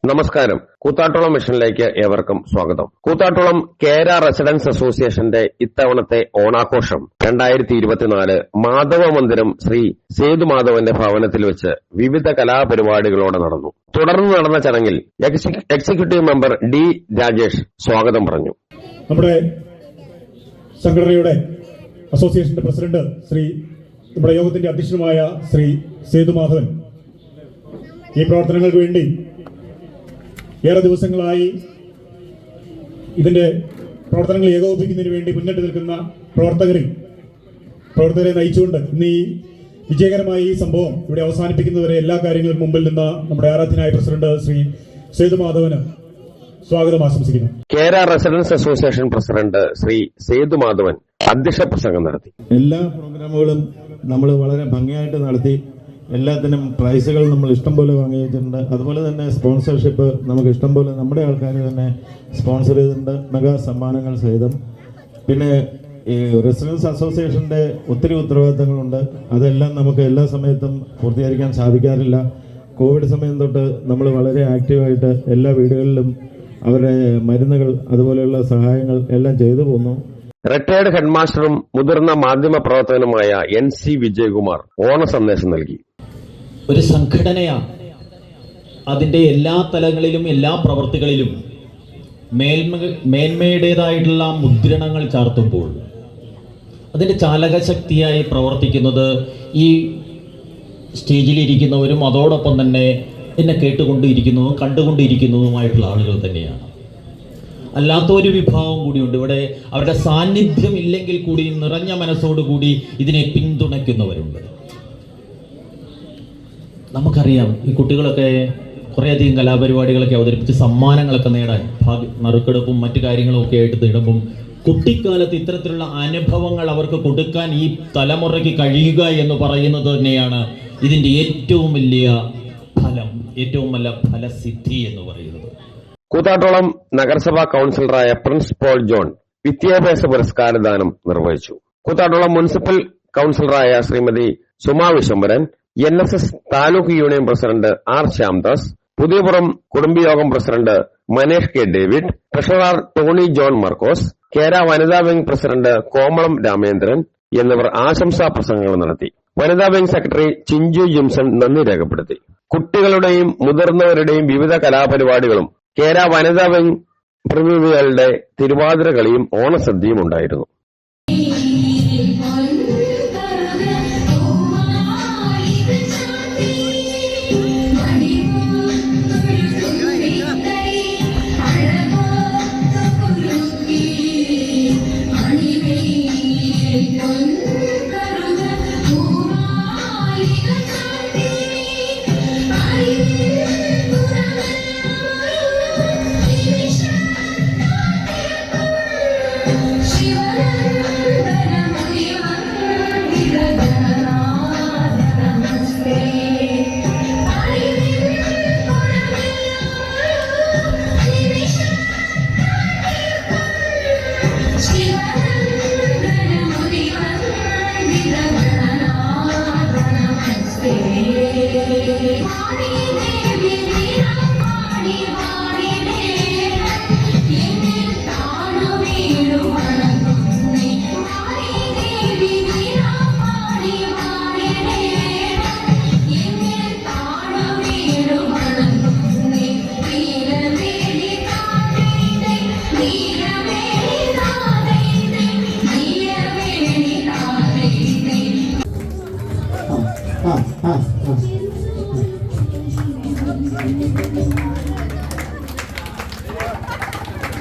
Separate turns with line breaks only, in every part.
നമസ്കാരം. കൂത്താട്ടുളം മിഷനിലേക്ക് ഏവർക്കും സ്വാഗതം. കൂത്താട്ടുളം കേര റെസിഡൻസ് അസോസിയേഷന്റെ ഇത്തവണത്തെ ഓണാഘോഷം 2024 മാധവ മന്ദിരം ശ്രീ സേതുമാധവന്റെ ഭവനത്തിൽ വെച്ച് വിവിധ കലാപരിപാടികളോടെ നടന്നു. തുടർന്ന് നടന്ന ചടങ്ങിൽ എക്സിക്യൂട്ടീവ് മെമ്പർ ഡി രാജേഷ് സ്വാഗതം പറഞ്ഞു.
നമ്മുടെ സംഘടനയുടെ അസോസിയേഷന്റെ പ്രസിഡന്റ് നമ്മുടെ യോഗത്തിന്റെ അധ്യക്ഷനുമായ ശ്രീ സേതുമാധവൻ ഈ പ്രവർത്തനങ്ങൾക്ക് വേണ്ടി ഏറെ ദിവസങ്ങളായി ഇതിന്റെ പ്രവർത്തനങ്ങൾ ഏകോപിപ്പിക്കുന്നതിന് വേണ്ടി മുന്നിട്ട് നിൽക്കുന്ന പ്രവർത്തകരെ നയിച്ചുകൊണ്ട് ഇന്ന് ഈ വിജയകരമായ ഈ സംഭവം ഇവിടെ അവസാനിപ്പിക്കുന്നവരെ എല്ലാ കാര്യങ്ങളും മുമ്പിൽ നിന്ന് നമ്മുടെ ആരാധ്യനായ പ്രസിഡന്റ് ശ്രീ സേതുമാധവന് സ്വാഗതം ആശംസിക്കുന്നു.
Kera residence association president Shri Sethumadhavan അധ്യക്ഷ പ്രസംഗം നടത്തി.
എല്ലാ പ്രോഗ്രാമുകളും നമ്മൾ വളരെ ഭംഗിയായിട്ട് നടത്തി. എല്ലാത്തിനും പ്രൈസുകൾ നമ്മൾ ഇഷ്ടംപോലെ വാങ്ങി വെച്ചിട്ടുണ്ട്. അതുപോലെ തന്നെ സ്പോൺസർഷിപ്പ് നമുക്ക് ഇഷ്ടംപോലെ നമ്മുടെ ആൾക്കാർ തന്നെ സ്പോൺസർ ചെയ്തിട്ടുണ്ട്, മെഗാ സമ്മാനങ്ങൾ സഹിതം. പിന്നെ ഈ റെസിഡൻസ് അസോസിയേഷൻ്റെ ഒത്തിരി ഉത്തരവാദിത്തങ്ങളുണ്ട്. അതെല്ലാം നമുക്ക് എല്ലാ സമയത്തും പൂർത്തീകരിക്കാൻ സാധിക്കാറില്ല. കോവിഡ് സമയം തൊട്ട് നമ്മൾ വളരെ ആക്റ്റീവായിട്ട് എല്ലാ വീടുകളിലും അവരുടെ മരുന്നുകൾ അതുപോലെയുള്ള സഹായങ്ങൾ എല്ലാം ചെയ്തു പോന്നു.
റിട്ടയർഡ് ഹെഡ്മാസ്റ്ററും മുതിർന്ന മാധ്യമ പ്രവർത്തകനുമായ NC വിജയകുമാർ ഓണ സന്ദേശം നൽകി.
ഒരു സംഘടനയാണ് അതിൻ്റെ എല്ലാ തലങ്ങളിലും എല്ലാ പ്രവർത്തികളിലും മേന്മയുടേതായിട്ടുള്ള മുദ്രണങ്ങൾ ചാർത്തുമ്പോൾ അതിൻ്റെ ചാലകശക്തിയായി പ്രവർത്തിക്കുന്നത് ഈ സ്റ്റേജിലിരിക്കുന്നവരും അതോടൊപ്പം തന്നെ എന്നെ കേട്ടുകൊണ്ടിരിക്കുന്നതും കണ്ടുകൊണ്ടിരിക്കുന്നതുമായിട്ടുള്ള ആളുകൾ തന്നെയാണ്. അല്ലാത്ത ഒരു വിഭാഗം കൂടിയുണ്ട് ഇവിടെ. അവരുടെ സാന്നിധ്യം ഇല്ലെങ്കിൽ കൂടി നിറഞ്ഞ മനസ്സോടുകൂടി ഇതിനെ പിന്തുണയ്ക്കുന്നവരുണ്ട്. നമുക്കറിയാം ഈ കുട്ടികളൊക്കെ കുറേയധികം കലാപരിപാടികളൊക്കെ അവതരിപ്പിച്ച് സമ്മാനങ്ങളൊക്കെ നേടാൻ നറുക്കെടുപ്പും മറ്റു കാര്യങ്ങളും ഒക്കെ ആയിട്ട് നേടുമ്പം കുട്ടിക്കാലത്ത് ഇത്തരത്തിലുള്ള അനുഭവങ്ങൾ അവർക്ക് കൊടുക്കാൻ ഈ തലമുറയ്ക്ക് കഴിയുക എന്ന് പറയുന്നത് തന്നെയാണ് ഇതിൻ്റെ ഏറ്റവും വലിയ ഫലം, ഏറ്റവും നല്ല ഫലസിദ്ധി എന്ന് പറയുന്നത്.
കൂത്താട്ടുളം നഗരസഭാ കൌൺസിലറായ പ്രിൻസ് പോൾ ജോൺ വിദ്യാഭ്യാസ പുരസ്കാരദാനം നിർവഹിച്ചു. കൂത്താട്ടുളം മുനിസിപ്പൽ കൌൺസിലറായ Shrimati Suma Viswambharan, NSS taluk union president R Shyamdas, Puthiyapuram കുടുംബയോഗം president Manesh K David, treasurer Tony John Markose, കേര വനിതാ വിംഗ് പ്രസിഡന്റ് കോമളം രാമേന്ദ്രൻ എന്നിവർ ആശംസാ പ്രസംഗങ്ങൾ നടത്തി. വനിതാ വിംഗ് സെക്രട്ടറി ചിഞ്ചു ജിംസൺ നന്ദി രേഖപ്പെടുത്തി. കുട്ടികളുടെയും മുതിർന്നവരുടെയും വിവിധ കലാപരിപാടികളും കേര വനിതാ വിംഗ് പ്രതിനിധികളുടെ തിരുവാതിര കളിയും ഓണസദ്യയും ഉണ്ടായിരുന്നു.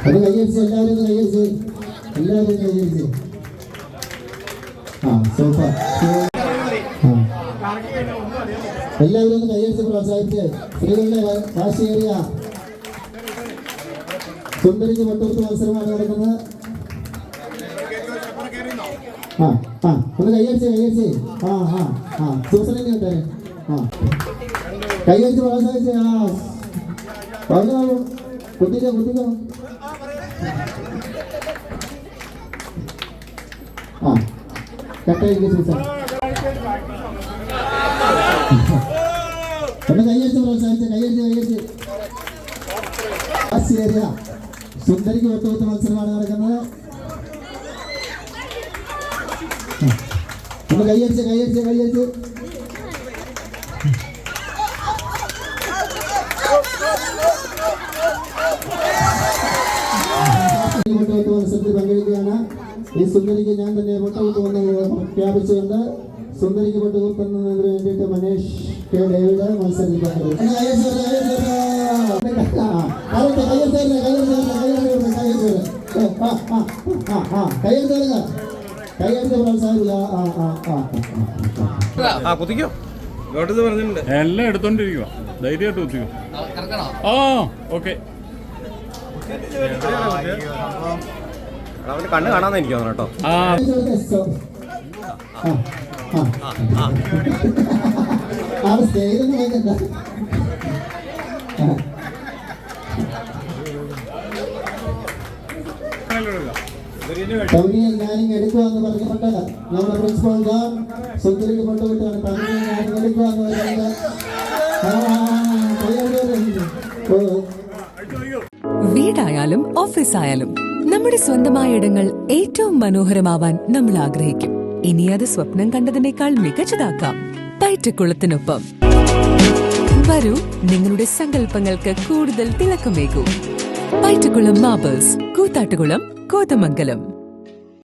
അത് കൈയടിച്ച് എല്ലാവരും കൈയടിച്ച് സൂപ്പർ. എല്ലാവരും ഒന്ന് കൈയടിച്ച് പ്രോത്സാഹിച്ച് സ്ത്രീകളുടെ വാശിയേറിയ സുന്ദരിക്ക് പട്ടുകൊടുത്ത മത്സരമാണ് നടക്കുന്നത്. ഒന്ന് കൈയടിച്ച് സൂസനെ ഉണ്ടായി. കൈയടിച്ച് പ്രോത്സാഹിച്ച് പറഞ്ഞോ, കുട്ടിക്കോ കട്ടയിലേക്ക് സൂസൻ ഒന്ന് കൈയടിച്ച് പ്രോത്സാഹിച്ച് കൈയടിച്ച് വരിക. സുന്ദരിക്ക് ഒത്തുകൊടുത്ത മത്സരമാണ് നടക്കുന്നത്. ഒന്ന് കൈയടിച്ച് കൈയടിച്ച് കൈയടിച്ച് മത്സരത്തിൽ പങ്കെടുക്കുകയാണ്. ഈ സുന്ദരിക്ക് ഞാൻ തന്നെ പൊട്ടുകൂട്ടുമെന്ന് പ്രഖ്യാപിച്ചുകൊണ്ട് സുന്ദരിക്ക് പൊട്ടുകൂട്ടുന്നതിന് വേണ്ടിയിട്ട് മനേഷ് കെ ഡേവിഡ് മത്സരത്തിൽ പങ്കെടുക്കും.
എല്ലാം എടുത്തോണ്ടിരിക്കുക. ധൈര്യമായിട്ട് കുത്തിക്കോ. ആ ഓക്കെ.
കണ്ണ് കാണാന്ന് എനിക്ക് തോന്നുന്നു കേട്ടോ.
ഞാനിങ് എടുക്കുവാന്ന് പറഞ്ഞിട്ടുണ്ട്. നമ്മുടെ പ്രിൻസിപ്പൽ ജോൺ സുന്ദരിക്ക് കൊണ്ടുവിട്ടാണ് ഞാനിങ് എടുക്കുവാന്ന് പറയുന്നത്.
വീടായാലും ഓഫീസായാലും നമ്മുടെ സ്വന്തമായ ഇടങ്ങൾ ഏറ്റവും മനോഹരമാവാൻ നമ്മൾ ആഗ്രഹിക്കും. ഇനി അത് സ്വപ്നം കണ്ടതിനേക്കാൾ മികച്ചതാക്കാം പയറ്റക്കുളത്തിനൊപ്പം. വരൂ, നിങ്ങളുടെ സങ്കല്പങ്ങൾക്ക് കൂടുതൽ തിളക്കമേകൂ. പയറ്റക്കുളം മാർബിൾസ്, കൂത്താട്ടുകുളം, കോതമംഗലം.